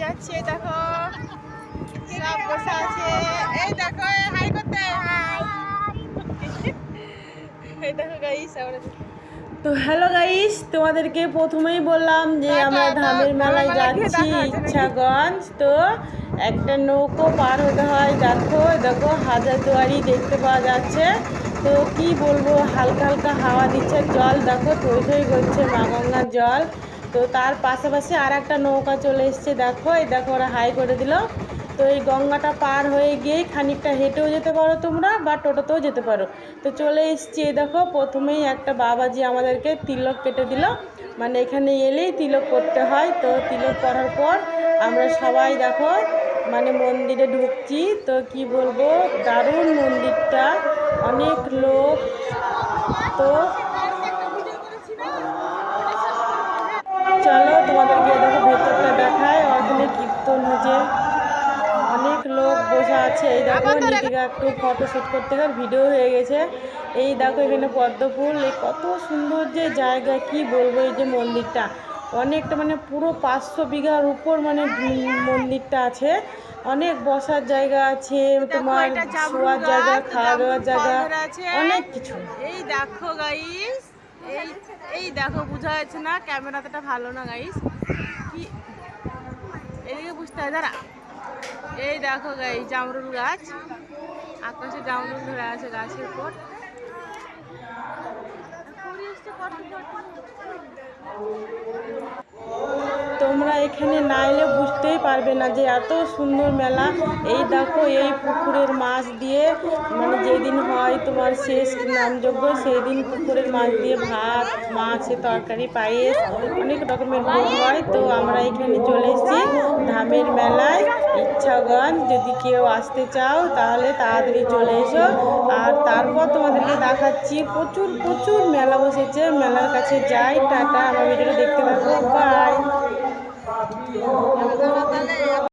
যাচ্ছে, দেখো সব বসে আছে। এই দেখো হাই করতে, এই দেখো গাইস আমরা। তো হ্যালো গাইস, তোমাদেরকে প্রথমেই বললাম যে আমরা ধামের মেলায় যাচ্ছি ইচ্ছাগঞ্জ। তো একটা নৌকো পার হতে হয়, দেখো দেখো হাজারদুয়ারি দেখতে পাওয়া যাচ্ছে। তো কি বলবো, হালকা হালকা হাওয়া দিচ্ছে, জল দেখো থই থই করছে, মা গঙ্গার জল। তো তার পাশাপাশি আর একটা নৌকা চলে এসছে, দেখো এই দেখো ওরা হাই করে দিল। তো এই গঙ্গাটা পার হয়ে গিয়েই খানিকটা হেঁটেও যেতে পারো তোমরা, বা টোটোতেও যেতে পারো। তো চলে এসছি, দেখো প্রথমেই একটা বাবাজি আমাদেরকে তিলক কেটে দিল, মানে এখানে এলেই তিলক করতে হয়। তো তিলক করার পর আমরা সবাই দেখো মানে মন্দিরে ঢুকছি। তো কি বলবো, দারুণ মন্দিরটা, অনেক লোক। তো চলো তোমাদেরকে দেখো ভেতরটা দেখায়, ওখানে কীর্তন হচ্ছে, অনেক লোক বসে আছে। এই দেখো নিতিকা একটু ফটো শ্যুট করতে গিয়ে ভিডিও হয়ে গেছে। এই দেখো এখানে পদ্মফুল, এই কত সুন্দর যে জায়গা, কি বলবো। এই যে মন্দিরটা অনেকটা মানে পুরো 500 বিঘার উপর মানে মন্দিরটা আছে। অনেক বসার জায়গা আছে, তোমার শোয়ার জায়গা, খাওয়া দাওয়ার জায়গা, অনেক কিছু। এই দেখো গাইস, এই দেখো বোঝা যাচ্ছে না, ক্যামেরাটা ভালো না গাইস, কি এদিকে বুঝতে হয় দাঁড়া। এই দেখো গাইস জামরুল গাছ, আকাশে জামরুল ধরে আছে গাছের উপর। তোমরা এখানে না এলে বুঝতেই পারবে না যে এত সুন্দর মেলা। এই দেখো এই পুকুরের মাছ দিয়ে, মানে যেদিন হয় তোমার শেষ নামযজ্ঞ, সেই দিন পুকুরের মাছ দিয়ে ভাত, মাছের তরকারি, পায়েস, অনেক রকমের ভোগ হয়। তো আমরা এখানে চলে এসেছি ধামের মেলায় ইচ্ছাগঞ্জ। যদি কেউ আসতে চাও তাহলে তাড়াতাড়ি চলে এসো। আর তারপর তোমাদেরকে দেখাচ্ছি, প্রচুর প্রচুর মেলা বসেছে, মেলার কাছে যাই। টাটা, আমার ভিডিওটা দেখতে থাকো, বাই।